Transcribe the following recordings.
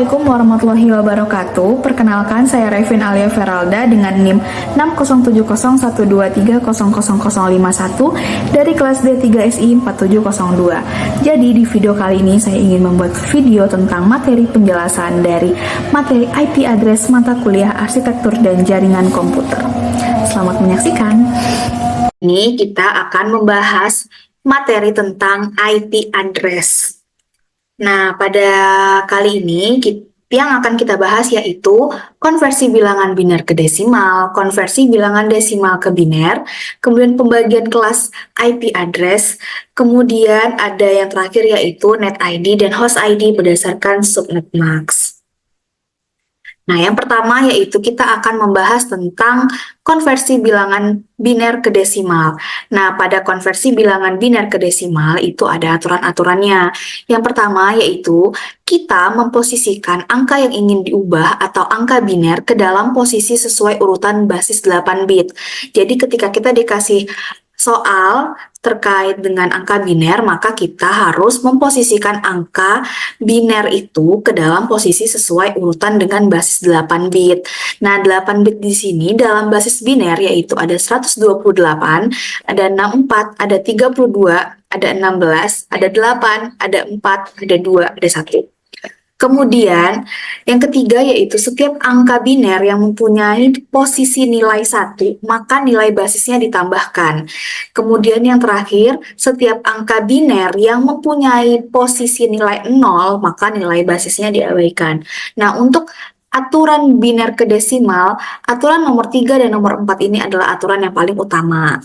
Assalamualaikum warahmatullahi wabarakatuh. Perkenalkan, saya Revin Alia Feralda dengan NIM 6070123000051 dari kelas D3SI 4702. Jadi di video kali ini saya ingin membuat video tentang materi penjelasan dari materi IP address mata kuliah Arsitektur dan Jaringan Komputer. Selamat menyaksikan. Ini kita akan membahas materi tentang IP address. Nah, pada kali ini yang akan kita bahas yaitu konversi bilangan biner ke desimal, konversi bilangan desimal ke biner, kemudian pembagian kelas IP address, kemudian ada yang terakhir yaitu net ID dan host ID berdasarkan subnet max. Nah, yang pertama yaitu kita akan membahas tentang konversi bilangan biner ke desimal. Nah, pada konversi bilangan biner ke desimal itu ada aturan-aturannya. Yang pertama yaitu kita memposisikan angka yang ingin diubah atau angka biner ke dalam posisi sesuai urutan basis 8 bit. Jadi ketika kita dikasih soal terkait dengan angka biner, maka kita harus memposisikan angka biner itu ke dalam posisi sesuai urutan dengan basis 8 bit. Nah, 8 bit di sini dalam basis biner yaitu ada 128, ada 64, ada 32, ada 16, ada 8, ada 4, ada 2, ada 1. Kemudian, yang ketiga yaitu setiap angka biner yang mempunyai posisi nilai 1, maka nilai basisnya ditambahkan. Kemudian yang terakhir, setiap angka biner yang mempunyai posisi nilai 0, maka nilai basisnya diabaikan. Nah, untuk aturan biner ke desimal, aturan nomor 3 dan nomor 4 ini adalah aturan yang paling utama.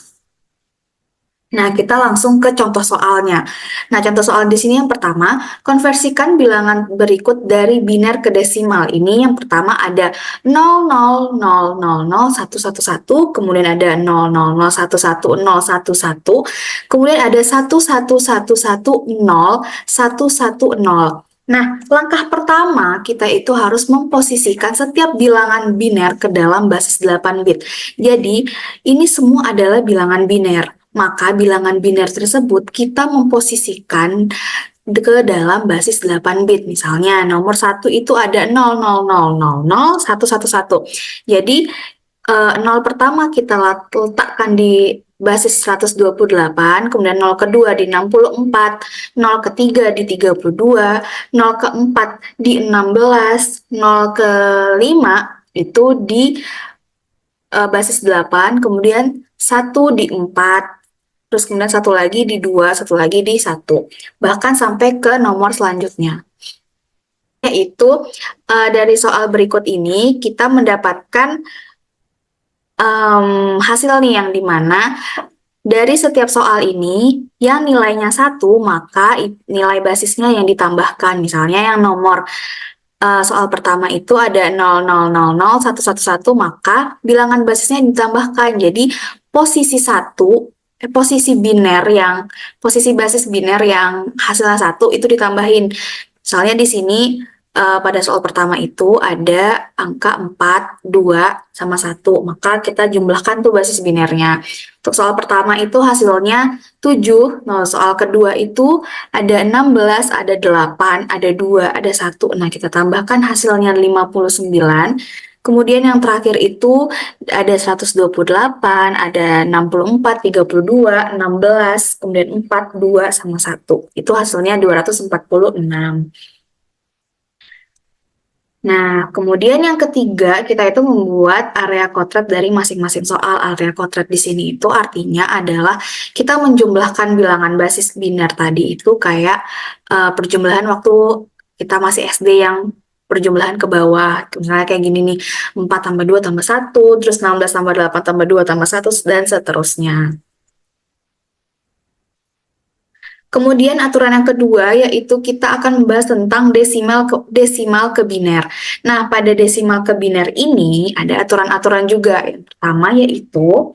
Nah, kita langsung ke contoh soalnya. Nah, contoh soal di sini yang pertama, konversikan bilangan berikut dari biner ke desimal. Ini yang pertama ada 0000111, kemudian ada 000110111, kemudian ada 11110. Nah, langkah pertama kita itu harus memposisikan setiap bilangan biner ke dalam basis 8 bit. Jadi, ini semua adalah bilangan biner. Maka bilangan biner tersebut kita memposisikan ke dalam basis 8 bit. Misalnya nomor 1 itu ada 000000111. Jadi 0 pertama kita letakkan di basis 128, kemudian 0 kedua di 64, 0 ketiga di 32, 0 keempat di 16, 0 kelima itu di basis 8, kemudian 1 di 4, terus kemudian satu lagi di 2, satu lagi di 1. Bahkan sampai ke nomor selanjutnya. Yaitu dari soal berikut ini kita mendapatkan hasil nih yang dimana dari setiap soal ini yang nilainya 1, maka nilai basisnya yang ditambahkan. Misalnya yang nomor soal pertama itu ada 0000111, maka bilangan basisnya ditambahkan. Jadi posisi basis biner yang hasilnya 1 itu ditambahin. Misalnya di sini pada soal pertama itu ada angka 4, 2, sama 1, maka kita jumlahkan tuh basis binernya. Untuk soal pertama itu hasilnya 7, nah soal kedua itu ada 16, ada 8, ada 2, ada 1, nah kita tambahkan hasilnya 59. Kemudian yang terakhir itu ada 128, ada 64, 32, 16, kemudian 4, 2, sama 1. Itu hasilnya 246. Nah, kemudian yang ketiga, kita itu membuat area kodrat dari masing-masing soal. Area kodrat di sini itu artinya adalah kita menjumlahkan bilangan basis biner tadi itu kayak perjumlahan waktu kita masih SD yang perjumlahan ke bawah. Misalnya kayak gini nih, 4 tambah 2 tambah 1, terus 16 tambah 8 tambah 2 tambah 1, dan seterusnya. Kemudian aturan yang kedua yaitu kita akan membahas tentang desimal ke biner. Nah, pada desimal ke biner ini ada aturan-aturan juga. Yang pertama yaitu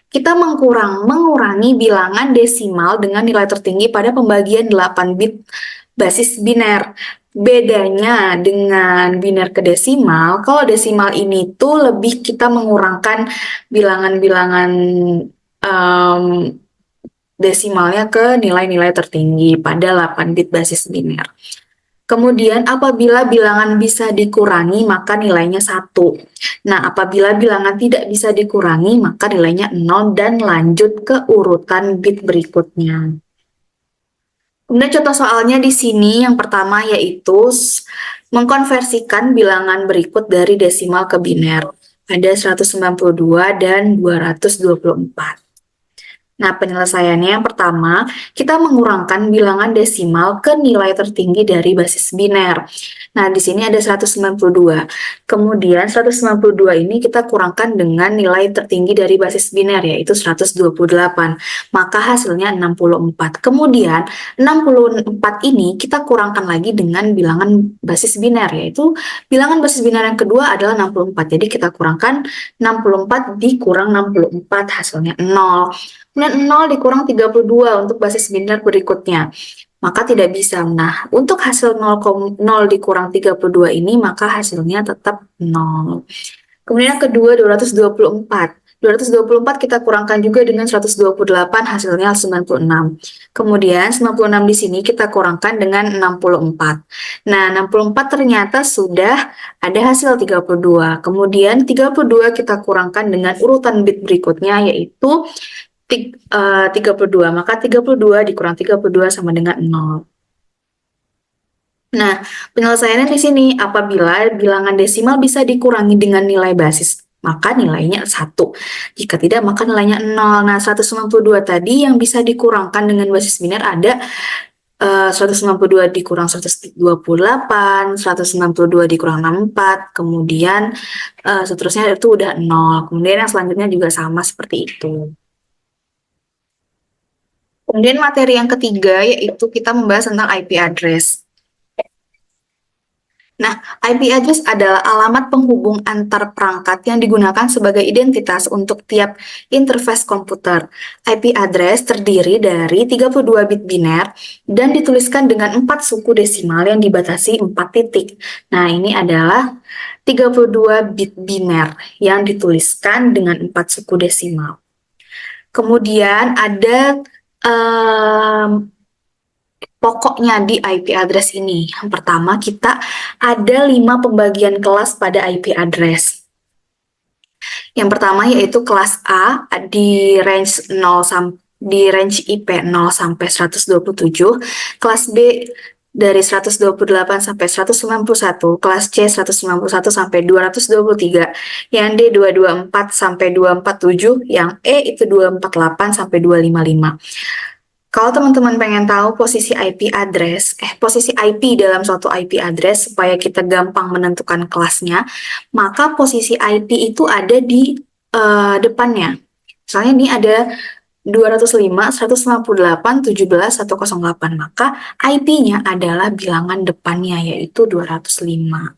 kita mengurangi bilangan desimal dengan nilai tertinggi pada pembagian 8 bit basis biner. Bedanya dengan biner ke desimal, kalau desimal ini tuh lebih kita mengurangkan bilangan-bilangan desimalnya ke nilai-nilai tertinggi pada 8 bit basis biner. Kemudian apabila bilangan bisa dikurangi maka nilainya 1. Nah, apabila bilangan tidak bisa dikurangi maka nilainya 0 dan lanjut ke urutan bit berikutnya. Kemudian contoh soalnya di sini yang pertama yaitu mengkonversikan bilangan berikut dari desimal ke biner. Ada 192 dan 224. Nah, penyelesaiannya yang pertama, kita mengurangkan bilangan desimal ke nilai tertinggi dari basis biner. Nah, di sini ada 192. Kemudian 192 ini kita kurangkan dengan nilai tertinggi dari basis biner, yaitu 128. Maka hasilnya 64. Kemudian 64 ini kita kurangkan lagi dengan bilangan basis biner, yaitu bilangan basis biner yang kedua adalah 64. Jadi kita kurangkan 64 dikurang 64, hasilnya 0. Kemudian 0 dikurang 32 untuk basis biner berikutnya. Maka tidak bisa. Nah, untuk hasil 0 dikurang 32 ini, maka hasilnya tetap 0. Kemudian yang kedua 224. 224 kita kurangkan juga dengan 128, hasilnya 96. Kemudian 96 di sini kita kurangkan dengan 64. Nah, 64 ternyata sudah ada hasil 32. Kemudian 32 kita kurangkan dengan urutan bit berikutnya, yaitu 32, maka 32 dikurang 32 sama dengan 0. Nah, penyelesaiannya di sini, apabila bilangan desimal bisa dikurangi dengan nilai basis, maka nilainya 1. Jika tidak, maka nilainya 0. Nah, 192 tadi yang bisa dikurangkan dengan basis biner ada 192 dikurang 128, 192 dikurang 64, kemudian seterusnya itu udah 0. Kemudian yang selanjutnya juga sama seperti itu. Kemudian materi yang ketiga yaitu kita membahas tentang IP address. Nah, IP address adalah alamat penghubung antar perangkat yang digunakan sebagai identitas untuk tiap interface komputer. IP address terdiri dari 32 bit biner dan dituliskan dengan 4 suku desimal yang dibatasi 4 titik. Nah, ini adalah 32 bit biner yang dituliskan dengan 4 suku desimal. Kemudian ada pokoknya di IP address ini. Yang pertama, kita ada 5 pembagian kelas pada IP address. Yang pertama yaitu kelas A di range 0 di range IP 0 sampai 127, kelas B dari 128 sampai 191, kelas C 191 sampai 223, yang D 224 sampai 247, yang E itu 248 sampai 255. Kalau teman-teman pengen tahu posisi IP address, posisi IP dalam suatu IP address supaya kita gampang menentukan kelasnya, maka posisi IP itu ada di depannya. Misalnya ini ada 205, 198, 17, 108, maka IP-nya adalah bilangan depannya, yaitu 205.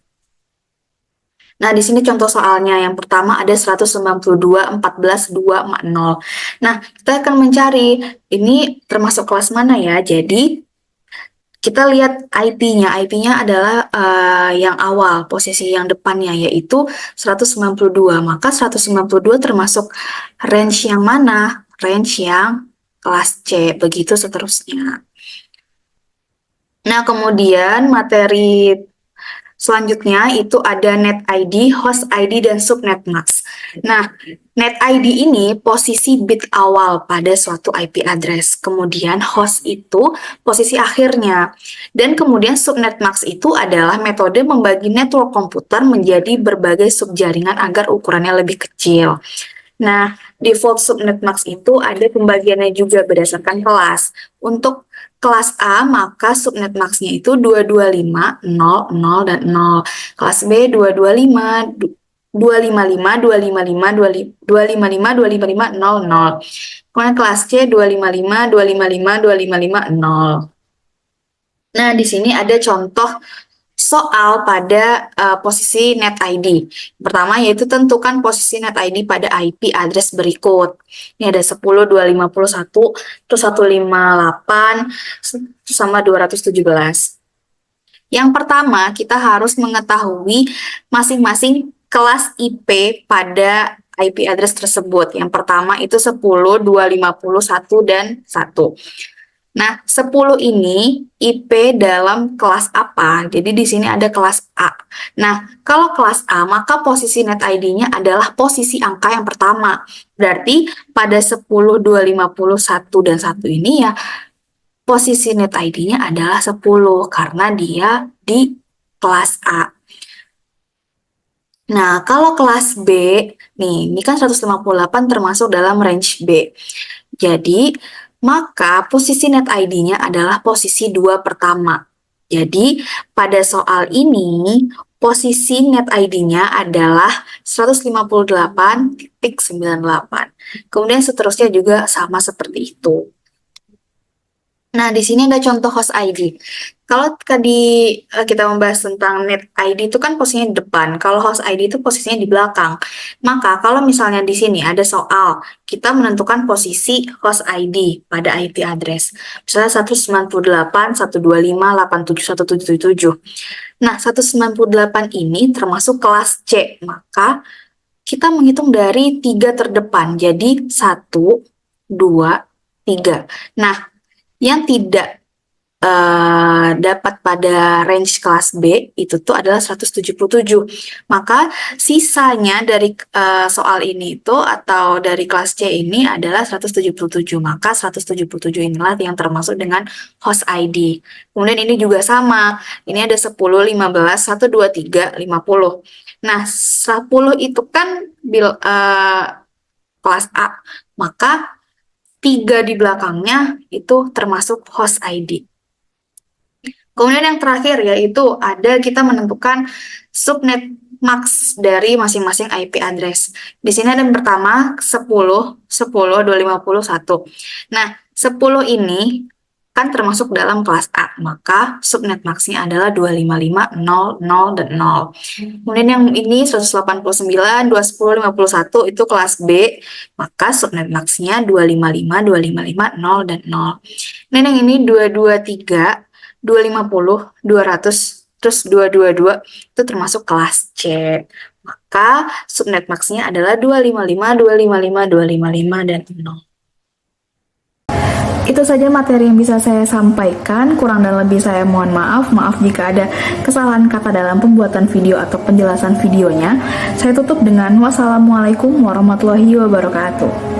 Nah, di sini contoh soalnya. Yang pertama ada 192, 14, 2, 0. Nah, kita akan mencari ini termasuk kelas mana ya. Jadi, kita lihat IP-nya. IP-nya adalah yang awal, posisi yang depannya, yaitu 192. Maka 192 termasuk range yang mana? Range yang kelas C, begitu seterusnya. Nah, kemudian materi selanjutnya itu ada net ID, host ID, dan subnet mask. Nah, net ID ini posisi bit awal pada suatu IP address. Kemudian host itu posisi akhirnya. Dan kemudian subnet mask itu adalah metode membagi network komputer menjadi berbagai subjaringan agar ukurannya lebih kecil. Nah, default subnet mask itu ada pembagiannya juga berdasarkan kelas. Untuk kelas A, maka subnet max-nya itu 225, 0, 0, dan 0. Kelas B, 225, 255, 255, 255, 255, 0, 0. Kemudian kelas C, 255, 255, 255, 0. Nah, di sini ada contoh soal pada posisi net ID. Pertama yaitu tentukan posisi net ID pada IP address berikut. Ini ada 10, 251, terus 158, sama 217. Yang pertama, kita harus mengetahui masing-masing kelas IP pada IP address tersebut. Yang pertama itu 10, 251, dan 1. Nah, 10 ini IP dalam kelas apa? Jadi di sini ada kelas A. Nah, kalau kelas A, maka posisi net ID-nya adalah posisi angka yang pertama. Berarti pada 10, 2, 50, 1, dan 1 ini ya, posisi net ID-nya adalah 10 karena dia di kelas A. Nah, kalau kelas B, nih, ini kan 158 termasuk dalam range B. Jadi, maka posisi net ID-nya adalah posisi 2 pertama. Jadi, pada soal ini, posisi net ID-nya adalah 158,98. Kemudian seterusnya juga sama seperti itu. Nah, di sini ada contoh host ID. Kalau tadi kita membahas tentang net ID itu kan posisinya di depan, kalau host ID itu posisinya di belakang. Maka kalau misalnya di sini ada soal, kita menentukan posisi host ID pada IP address. Misalnya 198.125.87.177. Nah, 198 ini termasuk kelas C, maka kita menghitung dari 3 terdepan, jadi 1, 2, 3. Nah, yang tidak dapat pada range kelas B itu tuh adalah 177. Maka sisanya dari soal ini itu atau dari kelas C ini adalah 177. Maka 177 inilah yang termasuk dengan host ID. Kemudian ini juga sama. Ini ada 10, 15, 1, 2, 3, 50. Nah, 10 itu kan kelas A. Maka 3 di belakangnya itu termasuk host ID. Kemudian yang terakhir yaitu ada kita menentukan subnet max dari masing-masing IP address. Di sini ada yang pertama 10, 10, 250, 1. Nah, 10 ini kan termasuk dalam kelas A, maka subnet maxnya adalah 255, 0, 0, dan 0. Kemudian yang ini 189, 210, 51 itu kelas B, maka subnet maxnya 255, 255, 0, dan 0. Dan yang ini 223, 250, 200, terus 222 itu termasuk kelas C. Maka subnet maxnya adalah 255, 255, 255, dan 0. Itu saja materi yang bisa saya sampaikan, kurang dan lebih saya mohon maaf. Maaf jika ada kesalahan kata dalam pembuatan video atau penjelasan videonya. Saya tutup dengan wassalamualaikum warahmatullahi wabarakatuh.